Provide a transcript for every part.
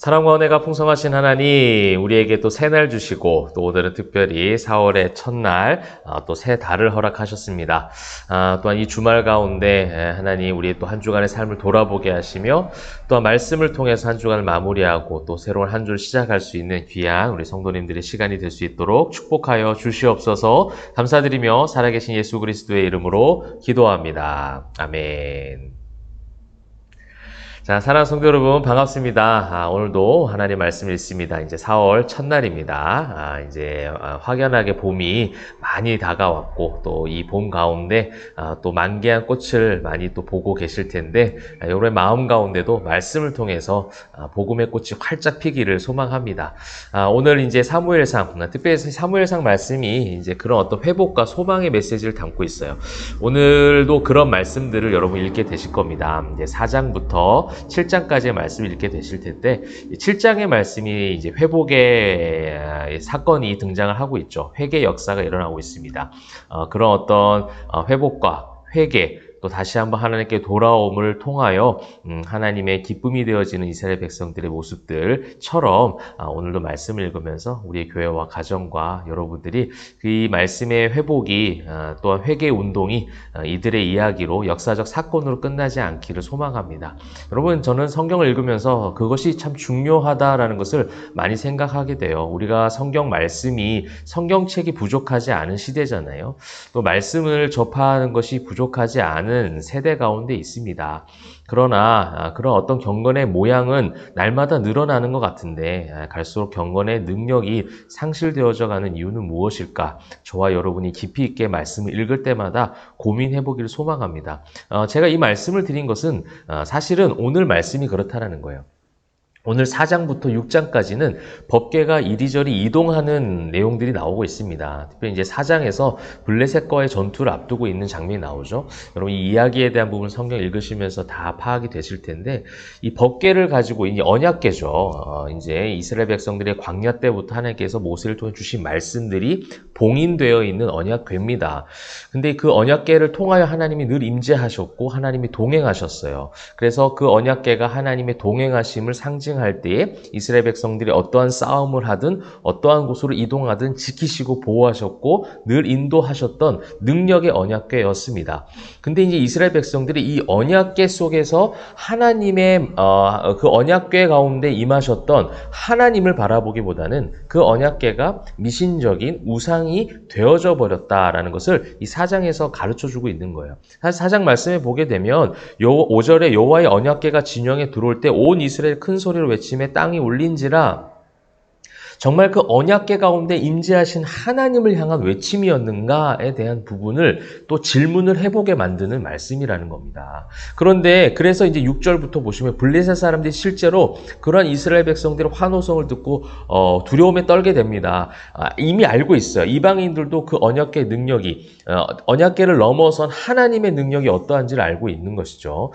사랑과 은혜가 풍성하신 하나님, 우리에게 또 새날 주시고, 또 오늘은 특별히 4월의 첫날, 또 새 달을 허락하셨습니다. 또한 이 주말 가운데 하나님, 우리의 또 한 주간의 삶을 돌아보게 하시며, 또한 말씀을 통해서 한 주간을 마무리하고, 또 새로운 한 주를 시작할 수 있는 귀한 우리 성도님들의 시간이 될 수 있도록 축복하여 주시옵소서. 감사드리며 살아계신 예수 그리스도의 이름으로 기도합니다. 아멘. 자, 사랑하는 성도 여러분, 반갑습니다. 오늘도 하나님 말씀을 읽습니다. 이제 4월 첫날입니다. 이제 확연하게 봄이 많이 다가왔고, 또 이 봄 가운데 또 만개한 꽃을 많이 또 보고 계실 텐데, 여러분의 마음 가운데도 말씀을 통해서 복음의 꽃이 활짝 피기를 소망합니다. 오늘 이제 사무엘상, 특별히 사무엘상 말씀이 이제 그런 어떤 회복과 소망의 메시지를 담고 있어요. 오늘도 그런 말씀들을 여러분 읽게 되실 겁니다. 이제 4장부터 7장까지의 말씀을 읽게 되실 텐데, 7장의 말씀이 이제 회복의 사건이 등장을 하고 있죠. 회개 역사가 일어나고 있습니다. 그런 어떤 회복과 회개, 또 다시 한번 하나님께 돌아옴을 통하여 하나님의 기쁨이 되어지는 이스라엘 백성들의 모습들처럼 오늘도 말씀을 읽으면서 우리의 교회와 가정과 여러분들이 이 말씀의 회복이 또한 회개 운동이 이들의 이야기로 역사적 사건으로 끝나지 않기를 소망합니다. 여러분, 저는 성경을 읽으면서 그것이 참 중요하다라는 것을 많이 생각하게 돼요. 우리가 성경 말씀이 성경책이 부족하지 않은 시대잖아요. 또 말씀을 접하는 것이 부족하지 않은 세대 가운데 있습니다. 그러나 그런 어떤 경건의 모양은 날마다 늘어나는 것 같은데 갈수록 경건의 능력이 상실되어져 가는 이유는 무엇일까? 저와 여러분이 깊이 있게 말씀을 읽을 때마다 고민해 보기를 소망합니다. 제가 이 말씀을 드린 것은 사실은 오늘 말씀이 그렇다라는 거예요. 오늘 4장부터 6장까지는 법궤가 이리저리 이동하는 내용들이 나오고 있습니다. 특별히 이제 4장에서 블레셋과의 전투를 앞두고 있는 장면이 나오죠. 여러분, 이 이야기에 대한 부분 성경 읽으시면서 다 파악이 되실 텐데, 이 법궤를 가지고 이제 언약궤죠. 이제 이스라엘 백성들의 광야 때부터 하나님께서 모세를 통해 주신 말씀들이 봉인되어 있는 언약궤입니다. 근데 그 언약궤를 통하여 하나님이 늘 임재하셨고 하나님이 동행하셨어요. 그래서 그 언약궤가 하나님의 동행하심을 상징 할 때에 이스라엘 백성들이 어떠한 싸움을 하든 어떠한 곳으로 이동하든 지키시고 보호하셨고 늘 인도하셨던 능력의 언약궤였습니다. 근데 이제 이스라엘 백성들이 이 언약궤 속에서 하나님의 그 언약궤 가운데 임하셨던 하나님을 바라보기보다는 그 언약궤가 미신적인 우상이 되어져 버렸다라는 것을 이 4장에서 가르쳐주고 있는 거예요. 사실 4장 말씀에 보게 되면 5절에 여호와의 언약궤가 진영에 들어올 때 온 이스라엘 큰 소리로 외치며 땅이 울린지라, 정말 그 언약궤 가운데 임재하신 하나님을 향한 외침이었는가에 대한 부분을 또 질문을 해보게 만드는 말씀이라는 겁니다. 그런데 그래서 이제 6절부터 보시면 블레셋 사람들이 실제로 그러한 이스라엘 백성들의 환호성을 듣고 두려움에 떨게 됩니다. 이미 알고 있어요. 이방인들도 그 언약궤 능력이 언약궤를 넘어선 하나님의 능력이 어떠한지를 알고 있는 것이죠.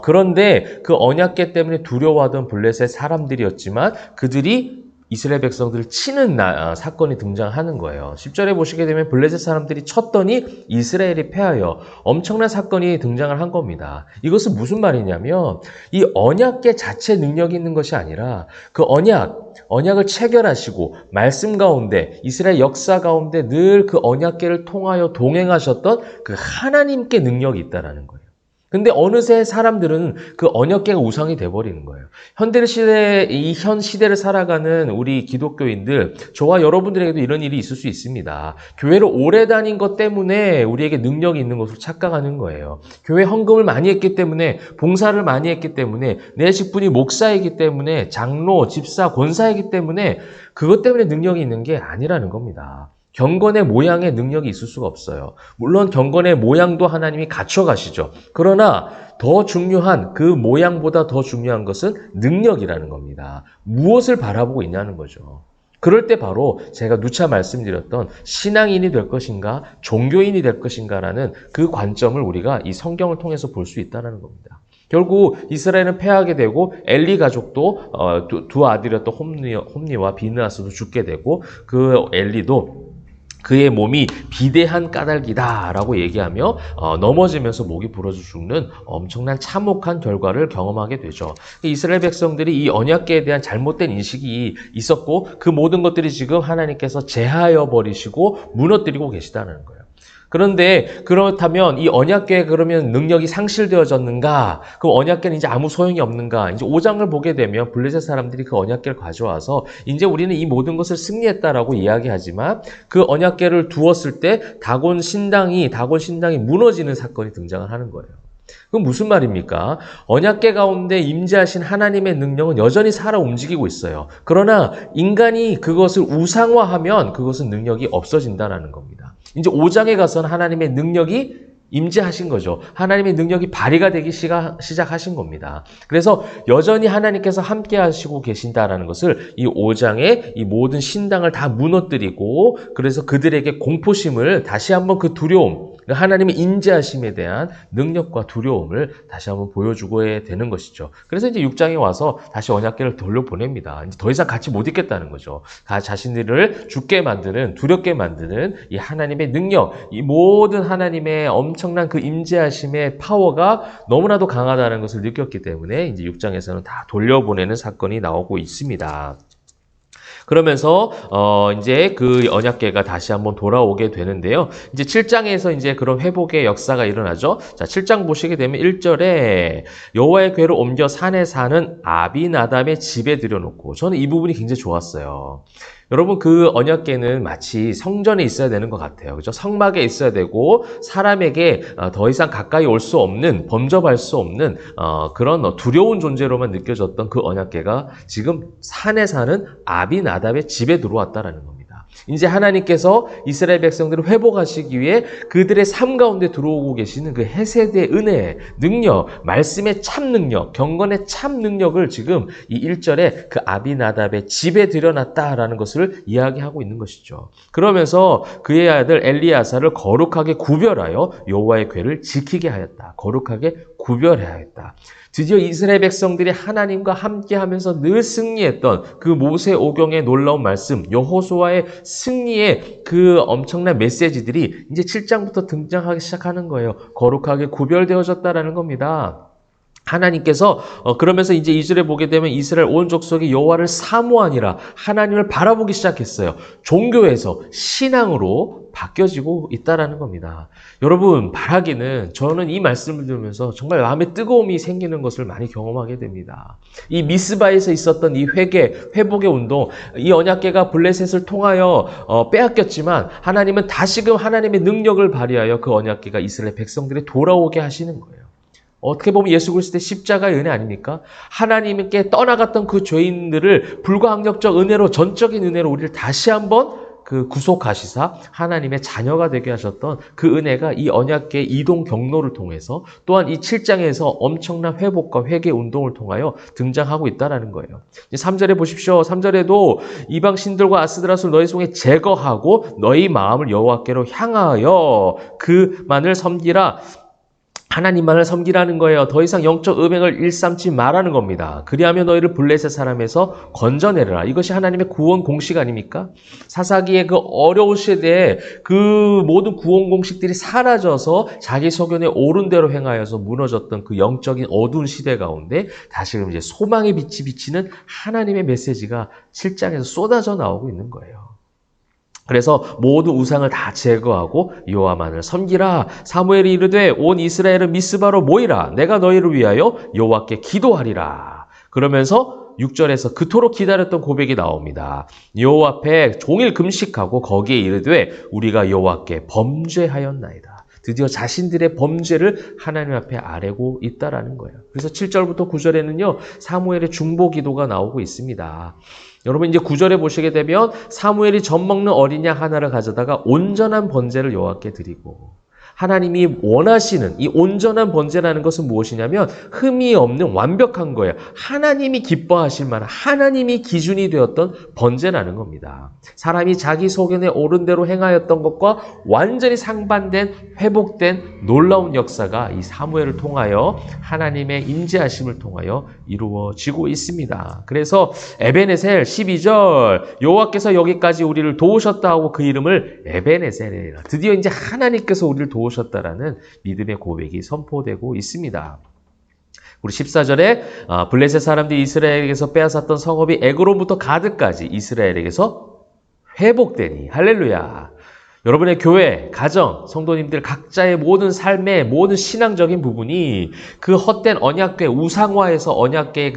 그런데 그 언약궤 때문에 두려워하던 블레셋 사람들이었지만 그들이 이스라엘 백성들을 치는 사건이 등장하는 거예요. 10절에 보시게 되면 블레셋 사람들이 쳤더니 이스라엘이 패하여 엄청난 사건이 등장을 한 겁니다. 이것은 무슨 말이냐면 이 언약궤 자체 능력이 있는 것이 아니라 그 언약을 체결하시고 말씀 가운데 이스라엘 역사 가운데 늘 그 언약궤를 통하여 동행하셨던 그 하나님께 능력이 있다라는 거예요. 근데 어느새 사람들은 그 언약궤가 우상이 돼버리는 거예요. 현 시대를 살아가는 우리 기독교인들, 저와 여러분들에게도 이런 일이 있을 수 있습니다. 교회를 오래 다닌 것 때문에 우리에게 능력이 있는 것으로 착각하는 거예요. 교회 헌금을 많이 했기 때문에, 봉사를 많이 했기 때문에, 내 직분이 목사이기 때문에, 장로, 집사, 권사이기 때문에 그것 때문에 능력이 있는 게 아니라는 겁니다. 경건의 모양에 능력이 있을 수가 없어요. 물론 경건의 모양도 하나님이 갖춰가시죠. 그러나 더 중요한, 그 모양보다 더 중요한 것은 능력이라는 겁니다. 무엇을 바라보고 있냐는 거죠. 그럴 때 바로 제가 누차 말씀드렸던 신앙인이 될 것인가, 종교인이 될 것인가라는 그 관점을 우리가 이 성경을 통해서 볼 수 있다는 겁니다. 결국 이스라엘은 패하게 되고 엘리 가족도 두 아들이었던 홈니와 비느하스도 죽게 되고 그 엘리도 그의 몸이 비대한 까닭이다라고 얘기하며 넘어지면서 목이 부러져 죽는 엄청난 참혹한 결과를 경험하게 되죠. 이스라엘 백성들이 이 언약궤에 대한 잘못된 인식이 있었고 그 모든 것들이 지금 하나님께서 제하여 버리시고 무너뜨리고 계시다는 거예요. 그런데 그렇다면 이 언약궤에 그러면 능력이 상실되어졌는가? 그 언약궤는 이제 아무 소용이 없는가? 이제 5장을 보게 되면 블레셋 사람들이 그 언약궤를 가져와서 이제 우리는 이 모든 것을 승리했다라고 이야기하지만 그 언약궤를 두었을 때 다곤 신당이 무너지는 사건이 등장을 하는 거예요. 그건 무슨 말입니까? 언약궤 가운데 임재하신 하나님의 능력은 여전히 살아 움직이고 있어요. 그러나 인간이 그것을 우상화하면 그것은 능력이 없어진다는 겁니다. 이제 5장에 가서는 하나님의 능력이 임재하신 거죠. 하나님의 능력이 발휘가 되기 시작하신 겁니다. 그래서 여전히 하나님께서 함께 하시고 계신다라는 것을 이 5장에 이 모든 신당을 다 무너뜨리고 그래서 그들에게 공포심을 다시 한번 그 두려움, 하나님의 인재하심에 대한 능력과 두려움을 다시 한번 보여주고 되는 것이죠. 그래서 이제 6장에 와서 다시 언약궤를 돌려보냅니다. 이제 더 이상 같이 못 있겠다는 거죠. 자신들을 죽게 만드는, 두렵게 만드는 이 하나님의 능력, 이 모든 하나님의 엄청난 그 임재하심의 파워가 너무나도 강하다는 것을 느꼈기 때문에 이제 6장에서는 다 돌려보내는 사건이 나오고 있습니다. 그러면서 이제 그 언약궤가 다시 한번 돌아오게 되는데요. 이제 7장에서 이제 그런 회복의 역사가 일어나죠. 자, 7장 보시게 되면 1절에 여호와의 궤를 옮겨 산에 사는 아비나답의 집에 들여놓고, 저는 이 부분이 굉장히 좋았어요. 여러분, 그 언약궤는 마치 성전에 있어야 되는 것 같아요. 그죠? 성막에 있어야 되고 사람에게 더 이상 가까이 올 수 없는, 범접할 수 없는 그런 두려운 존재로만 느껴졌던 그 언약궤가 지금 산에 사는 아비나답의 집에 들어왔다라는 겁니다. 이제 하나님께서 이스라엘 백성들을 회복하시기 위해 그들의 삶 가운데 들어오고 계시는 그 헤세드의 은혜, 능력, 말씀의 참 능력, 경건의 참 능력을 지금 이 1절에 그 아비나답의 집에 들여놨다라는 것을 이야기하고 있는 것이죠. 그러면서 그의 아들 엘리야사를 거룩하게 구별하여 여호와의 궤를 지키게 하였다. 거룩하게 구별하였다. 드디어 이스라엘 백성들이 하나님과 함께하면서 늘 승리했던 그 모세오경의 놀라운 말씀, 여호수아의 승리의 그 엄청난 메시지들이 이제 7장부터 등장하기 시작하는 거예요. 거룩하게 구별되어졌다라는 겁니다. 하나님께서 그러면서 이제 2절에 보게 되면 이스라엘 온 족속이 여호와를 사모하니라, 하나님을 바라보기 시작했어요. 종교에서 신앙으로 바뀌어지고 있다라는 겁니다. 여러분, 바라기는, 저는 이 말씀을 들으면서 정말 마음에 뜨거움이 생기는 것을 많이 경험하게 됩니다. 이 미스바에서 있었던 이 회복의 운동, 이 언약궤가 블레셋을 통하여 빼앗겼지만 하나님은 다시금 하나님의 능력을 발휘하여 그 언약궤가 이스라엘 백성들이 돌아오게 하시는 거예요. 어떻게 보면 예수 그리스도의 십자가의 은혜 아닙니까? 하나님께 떠나갔던 그 죄인들을 불가항력적 은혜로, 전적인 은혜로 우리를 다시 한번 그 구속하시사 하나님의 자녀가 되게 하셨던 그 은혜가 이 언약궤 이동 경로를 통해서, 또한 이 7장에서 엄청난 회복과 회개 운동을 통하여 등장하고 있다는 거예요. 3절에 보십시오. 3절에도 이방 신들과 아스드라를 너희 손에 제거하고 너희 마음을 여호와께로 향하여 그만을 섬기라. 하나님만을 섬기라는 거예요. 더 이상 영적 음행을 일삼지 말라는 겁니다. 그리하면 너희를 블레셋 사람에서 건져내라. 이것이 하나님의 구원 공식 아닙니까? 사사기의 그 어려운 시대에 그 모든 구원 공식들이 사라져서 자기 소견에 옳은 대로 행하여서 무너졌던 그 영적인 어두운 시대 가운데 다시금 이제 소망의 빛이 비치는 하나님의 메시지가 7장에서 쏟아져 나오고 있는 거예요. 그래서 모든 우상을 다 제거하고 여호와만을 섬기라. 사무엘이 이르되 온 이스라엘은 미스바로 모이라. 내가 너희를 위하여 여호와께 기도하리라. 그러면서 6절에서 그토록 기다렸던 고백이 나옵니다. 여호와 앞에 종일 금식하고 거기에 이르되 우리가 여호와께 범죄하였나이다. 드디어 자신들의 범죄를 하나님 앞에 아뢰고 있다라는 거예요. 그래서 7절부터 9절에는요, 사무엘의 중보 기도가 나오고 있습니다. 여러분, 이제 9절에 보시게 되면 사무엘이 젖먹는 어린 양 하나를 가져다가 온전한 번제를 여호와께 드리고, 하나님이 원하시는 이 온전한 번제라는 것은 무엇이냐면 흠이 없는 완벽한 거예요. 하나님이 기뻐하실 만한 하나님이 기준이 되었던 번제라는 겁니다. 사람이 자기 소견에 옳은 대로 행하였던 것과 완전히 상반된 회복된 놀라운 역사가 이 사무엘을 통하여 하나님의 임재하심을 통하여 이루어지고 있습니다. 그래서 에베네셀 12절 여호와께서 여기까지 우리를 도우셨다 하고 그 이름을 에베네셀이라. 드디어 이제 하나님께서 우리를 도우셨다라는 믿음의 고백이 선포되고 있습니다. 우리 14절에 블레셋 사람들이 이스라엘에게서 빼앗았던 성읍이 에그론부터 가드까지 이스라엘에게서 회복되니 할렐루야. 여러분의 교회, 가정, 성도님들 각자의 모든 삶의 모든 신앙적인 부분이 그 헛된 언약궤 우상화에서 언약궤의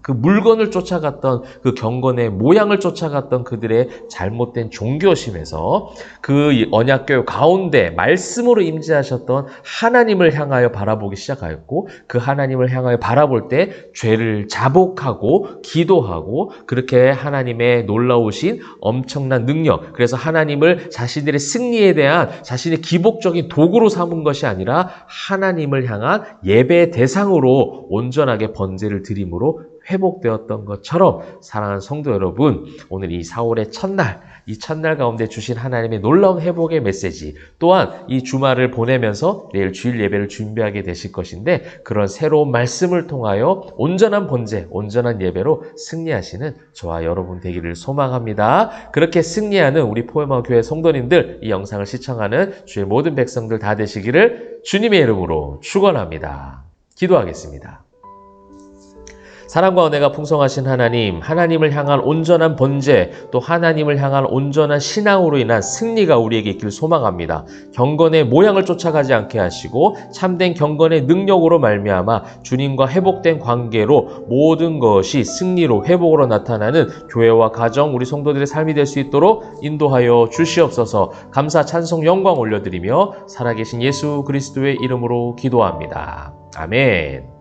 그 물건을 쫓아갔던 그 경건의 모양을 쫓아갔던 그들의 잘못된 종교심에서 그 언약궤 가운데 말씀으로 임재하셨던 하나님을 향하여 바라보기 시작하였고 그 하나님을 향하여 바라볼 때 죄를 자복하고 기도하고 그렇게 하나님의 놀라우신 엄청난 능력, 그래서 하나님을 자신들의 승리에 대한 자신의 기복적인 도구로 삼은 것이 아니라 하나님을 향한 예배의 대상으로 온전하게 번제를 드림으로 회복되었던 것처럼 사랑하는 성도 여러분, 오늘 이 4월의 첫날, 이 첫날 가운데 주신 하나님의 놀라운 회복의 메시지, 또한 이 주말을 보내면서 내일 주일 예배를 준비하게 되실 것인데 그런 새로운 말씀을 통하여 온전한 번제, 온전한 예배로 승리하시는 저와 여러분 되기를 소망합니다. 그렇게 승리하는 우리 포에마 교회 성도님들, 이 영상을 시청하는 주의 모든 백성들 다 되시기를 주님의 이름으로 축원합니다. 기도하겠습니다. 사랑과 은혜가 풍성하신 하나님, 하나님을 향한 온전한 번제, 또 하나님을 향한 온전한 신앙으로 인한 승리가 우리에게 있기를 소망합니다. 경건의 모양을 쫓아가지 않게 하시고 참된 경건의 능력으로 말미암아 주님과 회복된 관계로 모든 것이 승리로 회복으로 나타나는 교회와 가정, 우리 성도들의 삶이 될 수 있도록 인도하여 주시옵소서. 감사, 찬송, 영광 올려드리며 살아계신 예수 그리스도의 이름으로 기도합니다. 아멘.